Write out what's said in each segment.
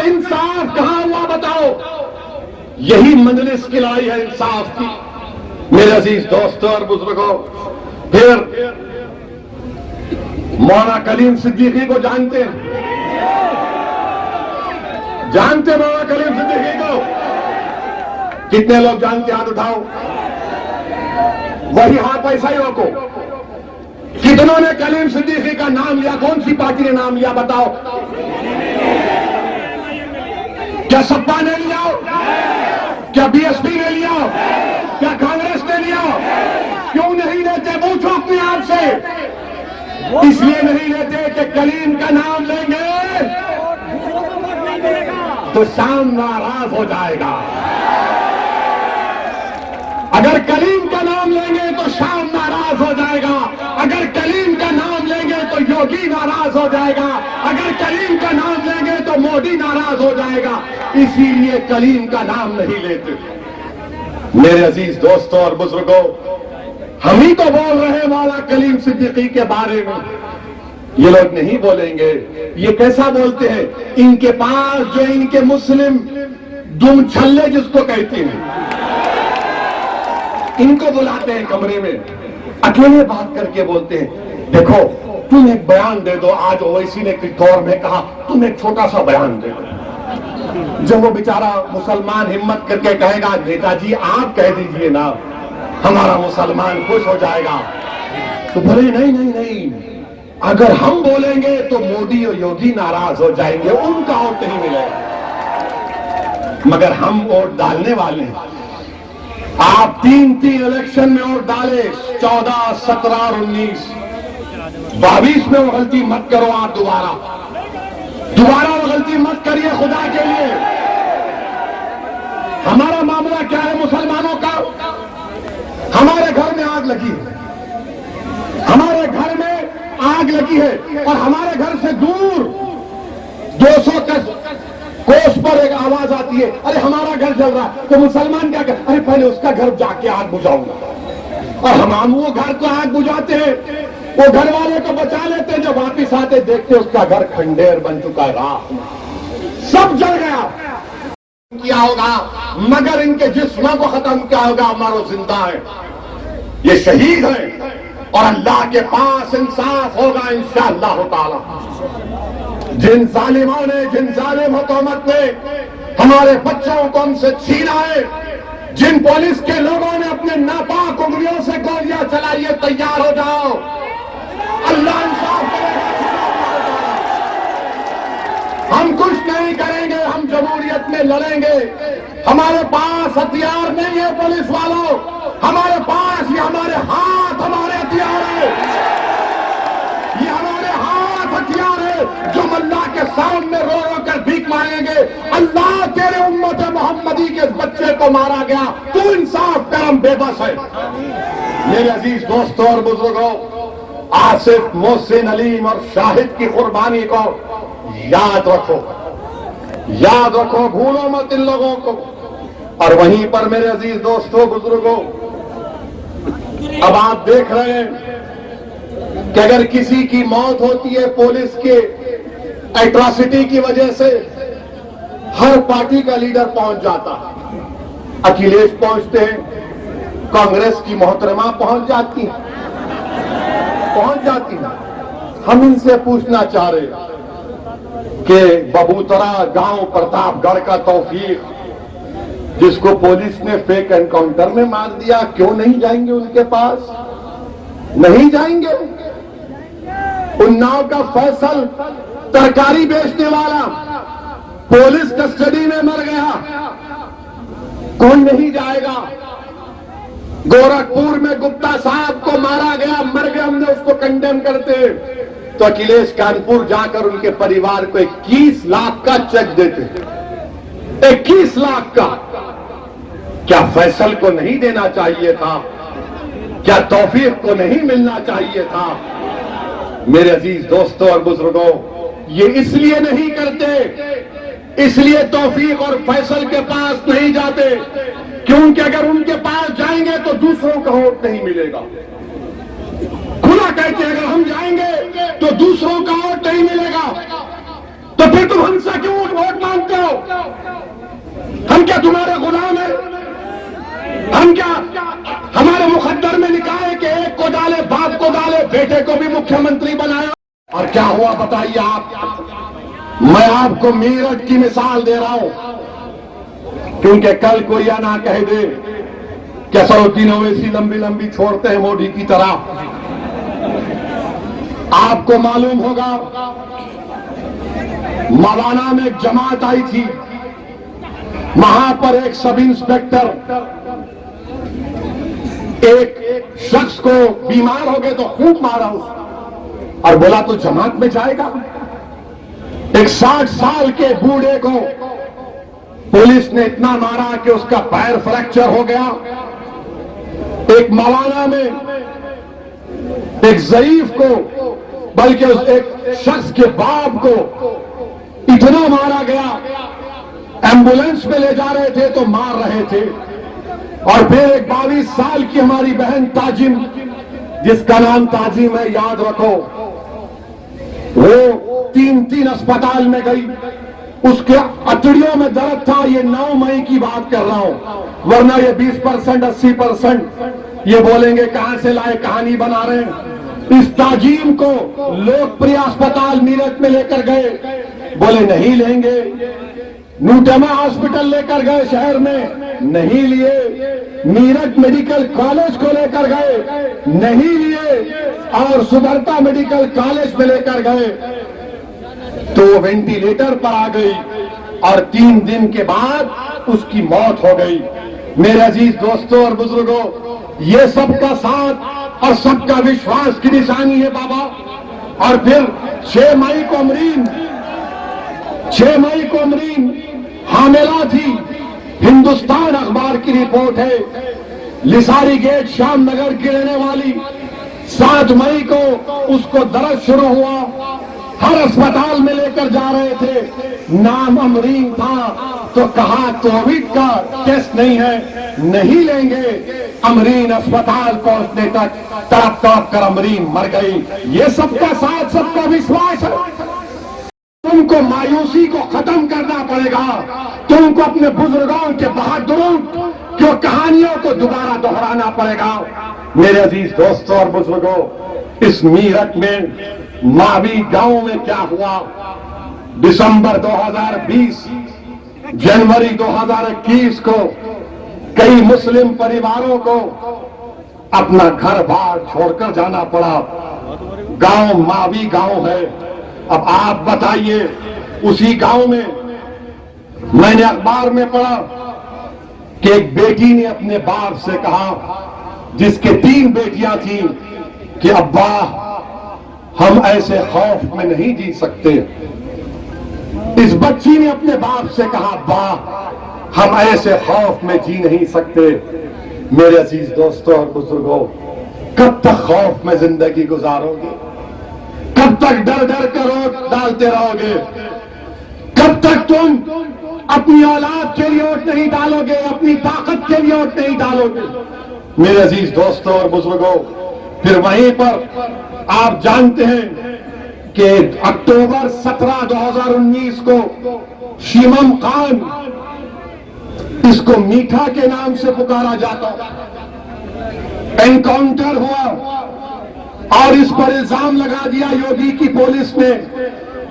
इंसाफ कहां हुआ बताओ? यही मजलिस की लड़ाई है इंसाफ की। मेरे अजीज दोस्तों और बुजुर्गों, फिर मौलाना कलीम सिद्दीकी को जानते हैं? जानते मौलाना कलीम सिद्दीकी को? कितने लोग जानते? हाथ उठाओ। वही हाथ पैसाइयों को। कितनों ने कलीम सिद्दीकी का नाम लिया? कौन सी पार्टी ने नाम लिया बताओ? क्या सपा ने लिया? क्या बीएसपी ने लिया? क्या कांग्रेस ने लिया? क्यों नहीं लेते? पूछो अपने आप से। इसलिए नहीं लेते कि कलीम का नाम लेंगे तो शाम नाराज हो जाएगा। अगर कलीम का नाम लेंगे तो शाम नाराज हो जाएगा। अगर कलीम का नाम लेंगे तो योगी नाराज हो जाएगा। अगर कलीम का नाम लेंगे तो मोदी नाराज हो जाएगा। इसीलिए कलीम का नाम नहीं लेते। मेरे अजीज दोस्तों और बुजुर्गों, हम ही तो बोल रहे हैं मौलाना कलीम सिद्दीकी के बारे में। ये लोग नहीं बोलेंगे। ये कैसा बोलते हैं? इनके पास जो इनके मुस्लिम दुम छल्ले जिसको कहते हैं, इनको बुलाते हैं कमरे में, अकेले बात करके बोलते हैं, देखो तुम एक बयान दे दो। आज ओवैसी ने किस दौर में कहा तुम एक छोटा सा बयान दे दो। जब वो बेचारा मुसलमान हिम्मत करके कहेगा नेताजी आप कह दीजिए ना, हमारा मुसलमान खुश हो जाएगा, तो बोले नहीं नहीं नहीं, अगर हम बोलेंगे तो मोदी और योगी नाराज हो जाएंगे, उनका वोट नहीं मिलेगा। मगर हम वोट डालने वाले हैं। आप तीन इलेक्शन में वोट डाले, 14, 17 और 19, 22 में वो गलती मत करो। आप दोबारा वो गलती मत करिए खुदा के लिए। हमारा मामला क्या है मुसलमानों का? हमारे घर में आग लगी है, हमारे घर में आग लगी है और हमारे घर से दूर 200 कोस पर एक आवाज आती है, अरे हमारा घर जल रहा है। तो मुसलमान क्या कर, अरे पहले उसका घर जाके आग बुझाऊंगा। और हम वो घर को आग बुझाते हैं, वो घर वाले को बचा लेते हैं। जब वापिस आते देखते उसका घर खंडेर बन चुका है, राख सब जल गया। किया होगा मगर इनके जिस्म को खत्म किया होगा, हमारा जिंदा है, ये शहीद है और अल्लाह के पास इंसाफ होगा इंशाअल्लाह ताला। जिन जालिमों ने, जिन जालिम हुकूमत ने हमारे बच्चों को हमसे छीना है, जिन पुलिस के लोगों ने अपने नापाक उंगलियों से गोलियां चलाई है, तैयार हो जाओ, अल्लाह इंसाफ करेगा। हम कुछ नहीं करेंगे, हम जमहूरियत में लड़ेंगे। हमारे पास हथियार नहीं है पुलिस वालों, हमारे पास ये हमारे हाथ, हमारे हथियार है। ये हमारे हाथ हथियार है जो अल्लाह के सामने रो रो कर भीख मांगेंगे, अल्लाह तेरे उम्मत मोहम्मदी के बच्चे को मारा गया, तू इंसाफ कर, हम बेबस है। मेरे अजीज दोस्तों और बुजुर्गों, आसिफ, मोहसिन, अलीम और शाहिद की कुर्बानी को याद रखो, याद रखो, भूलो मत इन लोगों को। और वहीं पर मेरे अजीज दोस्तों बुजुर्गों, अब आप देख रहे हैं कि अगर किसी की मौत होती है पुलिस के एट्रॉसिटी की वजह से, हर पार्टी का लीडर पहुंच जाता है। अखिलेश पहुंचते हैं, कांग्रेस की मोहतरमा पहुंच जाती है। हम इनसे पूछना चाह रहे कि बबूतरा गांव प्रतापगढ़ का तौफीक, जिसको पुलिस ने फेक एनकाउंटर में मार दिया, क्यों नहीं जाएंगे उनके पास? नहीं जाएंगे। उन्नाव का फैसल, तरकारी बेचने वाला, पुलिस कस्टडी में मर गया, कौन नहीं जाएगा? गोरखपुर में गुप्ता साहब को मारा गया, मर गया, हमने उसको कंडेम करते, तो अखिलेश कानपुर जाकर उनके परिवार को 21 लाख का चेक देते। 21 लाख का। क्या फैसल को नहीं देना चाहिए था? क्या तौफीक को नहीं मिलना चाहिए था? मेरे अजीज दोस्तों और बुजुर्गों, ये इसलिए नहीं करते, इसलिए तौफीक और फैसल के पास नहीं जाते क्योंकि अगर उनके पास जाएंगे तो दूसरों का वोट नहीं मिलेगा। खुला कहते हैं अगर हम जाएंगे तो दूसरों का वोट नहीं मिलेगा, तो फिर तुम हमसे क्यों वोट मांगते हो? हमारे मुकद्दर में लिखा है कि एक को डाले, बाप को डाले, बेटे को भी मुख्यमंत्री बनाया। और क्या हुआ बताइए आप। मैं आपको मेरठ की मिसाल दे रहा हूं, क्योंकि कल कोई यह ना कह दे कि सौतीन ओवैसी लंबी लंबी छोड़ते हैं मोदी की तरह। आपको मालूम होगा मवाना में एक जमात आई थी, वहां पर एक सब इंस्पेक्टर एक शख्स को बीमार हो गए तो खूब मारा उसको, और बोला तो जमात में जाएगा। एक 60 साल के बूढ़े को पुलिस ने इतना मारा कि उसका पैर फ्रैक्चर हो गया। एक मवाना में एक ज़ईफ को, बल्कि उस एक शख्स के बाप को इतना मारा गया, एम्बुलेंस में ले जा रहे थे तो मार रहे थे। और फिर एक 22 साल की हमारी बहन ताजिम, जिसका नाम ताजिम है, याद रखो, वो 3 अस्पताल में गई। उसके अतड़ियों में दर्द था। ये 9 मई की बात कर रहा हूं, वरना ये 20%, 80% ये बोलेंगे कहां से लाए, कहानी बना रहे हैं। इस ताजीम को लोकप्रिय अस्पताल मीरठ में लेकर गए, बोले नहीं लेंगे। न्यूटेमा हॉस्पिटल लेकर गए शहर में, नहीं लिए। मीरठ मेडिकल कॉलेज को लेकर गए, नहीं लिए। और सुबर्ता मेडिकल कॉलेज में लेकर गए तो वो वेंटिलेटर पर आ गई, और 3 दिन के बाद उसकी मौत हो गई। मेरे अजीज दोस्तों और बुजुर्गों, ये सबका साथ और सबका विश्वास की निशानी है बाबा। और फिर 6 मई को अमरीन हामिला थी। हिंदुस्तान अखबार की रिपोर्ट है, लिसारी गेट श्याम नगर की रहने वाली। 7 मई को उसको दर्द शुरू हुआ, हर अस्पताल में लेकर जा रहे थे, नाम अमरीन था। तो कहा कोविड का टेस्ट नहीं है, नहीं लेंगे। अमरीन अस्पताल पहुंचने तक तड़प तड़प कर अमरीन मर गई। ये सबका साथ, सबका विश्वास है। तुमको मायूसी को खत्म करना पड़ेगा। तुमको अपने बुजुर्गों के बहादुरों की कहानियों को दोबारा दोहराना पड़ेगा। मेरे अजीज दोस्तों और बुजुर्गों, इस मीरठ में मावी गांव में क्या हुआ, दिसंबर 2020, जनवरी 2021 को कई मुस्लिम परिवारों को अपना घर बार छोड़कर जाना पड़ा। गांव मावी गांव है। अब आप बताइए, उसी गांव में मैंने अखबार में पढ़ा कि एक बेटी ने अपने बाप से कहा, जिसके 3 बेटियां थी, कि अब्बा हम ऐसे खौफ में नहीं जी सकते। इस बच्ची ने अपने बाप से कहा, अब्बा हम ऐसे खौफ में जी नहीं सकते। मेरे अजीज दोस्तों और बुजुर्गों, कब तक खौफ में जिंदगी गुजारोगे? कब तक डर डर कर वोट डालते रहोगे? कब तक तुम अपनी औलाद के लिए वोट नहीं डालोगे, अपनी ताकत के लिए वोट नहीं डालोगे? मेरे अजीज दोस्तों और बुजुर्गों, फिर वहीं पर आप जानते हैं कि अक्टूबर 17, 2019 को शीमम खान, इसको मीठा के नाम से पुकारा जाता, एनकाउंटर हुआ और इस पर इल्जाम लगा दिया योगी की पुलिस ने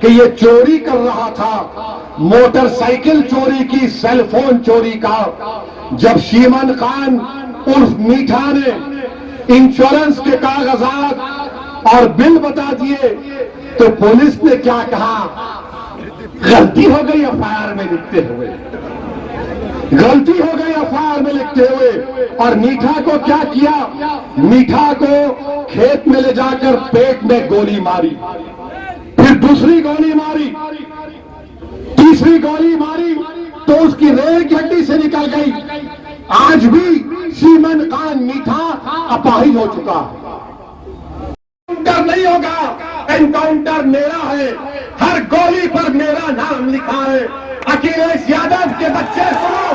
कि ये चोरी कर रहा था, मोटरसाइकिल चोरी की, सेल फोन चोरी का। जब शीमन खान उर्फ मीठा ने इंश्योरेंस के कागजात और बिल बता दिए तो पुलिस ने क्या कहा, गलती हो गई एफआईआर में लिखते हुए, गलती हो गई एफआईआर में लिखते हुए। और मीठा को क्या किया, मीठा को खेत में ले जाकर पेट में गोली मारी, फिर दूसरी गोली मारी, तीसरी गोली मारी तो उसकी रेल की हड्डी से निकल गई। आज भी शीमन खान मीठा अपाहिज हो चुका। एनकाउंटर नहीं होगा, एनकाउंटर मेरा है, हर गोली पर मेरा नाम लिखा है। अखिलेश यादव के बच्चे सुनो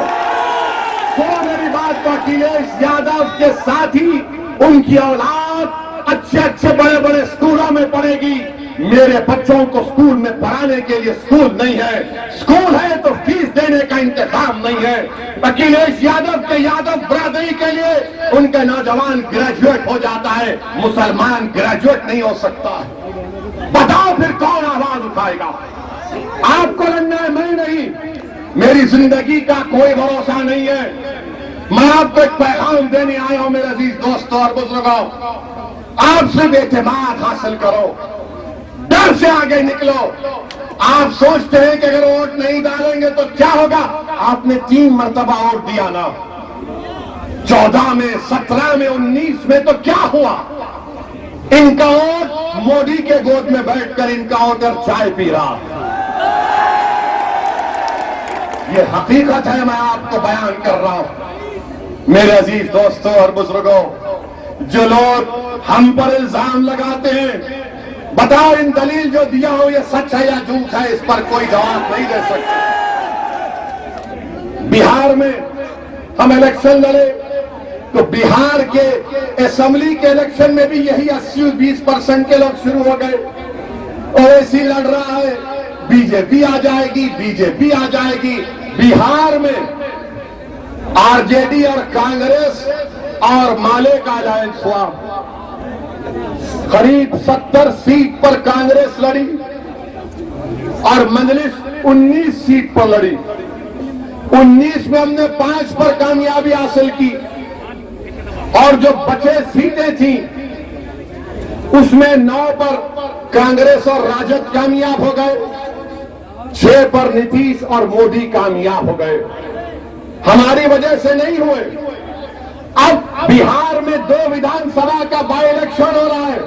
मेरी बात को। अखिलेश यादव के साथ ही उनकी औलाद अच्छे अच्छे बड़े बड़े स्कूलों में पढ़ेगी। मेरे बच्चों को स्कूल में पढ़ाने के लिए स्कूल नहीं है, स्कूल है तो फीस देने देने का इंतजाम नहीं है। अखिलेश यादव के यादव बरादरी के लिए उनके नौजवान ग्रेजुएट हो जाता है, मुसलमान ग्रेजुएट नहीं हो सकता। बताओ फिर कौन आवाज उठाएगा? आपको लड़ना है, मैं नहीं। मेरी जिंदगी का कोई भरोसा नहीं है। मैं आपको एक पैगाम देने आया हूं मेरे अजीज दोस्तों और बुजुर्गों, आप सिर्फ एतमाद हासिल करो, डर से आगे निकलो। आप सोचते हैं कि अगर वोट नहीं डालेंगे तो क्या होगा? आपने 3 मरतबा वोट दिया ना, 14 में, 17 में, 19 में, तो क्या हुआ? इनका वोट मोदी के गोद में बैठकर इनका वोटर चाय पी रहा। ये हकीकत है, मैं आपको बयान कर रहा हूं। मेरे अजीज दोस्तों और बुजुर्गों, जो लोग हम पर इल्जाम लगाते हैं, बताओ इन दलील जो दिया हो ये सच है या झूठ है? इस पर कोई जवाब नहीं दे सकता। बिहार में हम इलेक्शन लड़े तो बिहार के असेंबली के इलेक्शन में भी यही 80-20% के लोग शुरू हो गए। ओवैसी लड़ रहा है, बीजेपी आ जाएगी, बीजेपी आ जाएगी। बिहार में आरजेडी और कांग्रेस और माले का अलायंस हुआ। करीब 70 सीट पर कांग्रेस लड़ी और मजलिस 19 सीट पर लड़ी। 19 में हमने 5 पर कामयाबी हासिल की और जो बचे सीटें थी उसमें 9 पर कांग्रेस और राजद कामयाब हो गए, 6 पर नीतीश और मोदी कामयाब हो गए। हमारी वजह से नहीं हुए। अब बिहार में 2 विधानसभा का बाई इलेक्शन हो रहा है।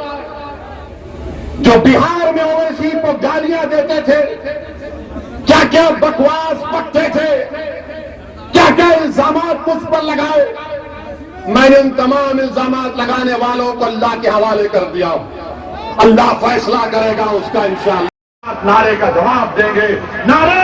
जो बिहार में ओवैसी को गालियां देते थे, क्या क्या बकवास पकते थे, क्या क्या इल्जामात मुझ पर लगाए, मैंने उन तमाम इल्जामात लगाने वालों को अल्लाह के हवाले कर दिया। अल्लाह फैसला करेगा उसका इंशाअल्लाह। नारे का जवाब देंगे। नारे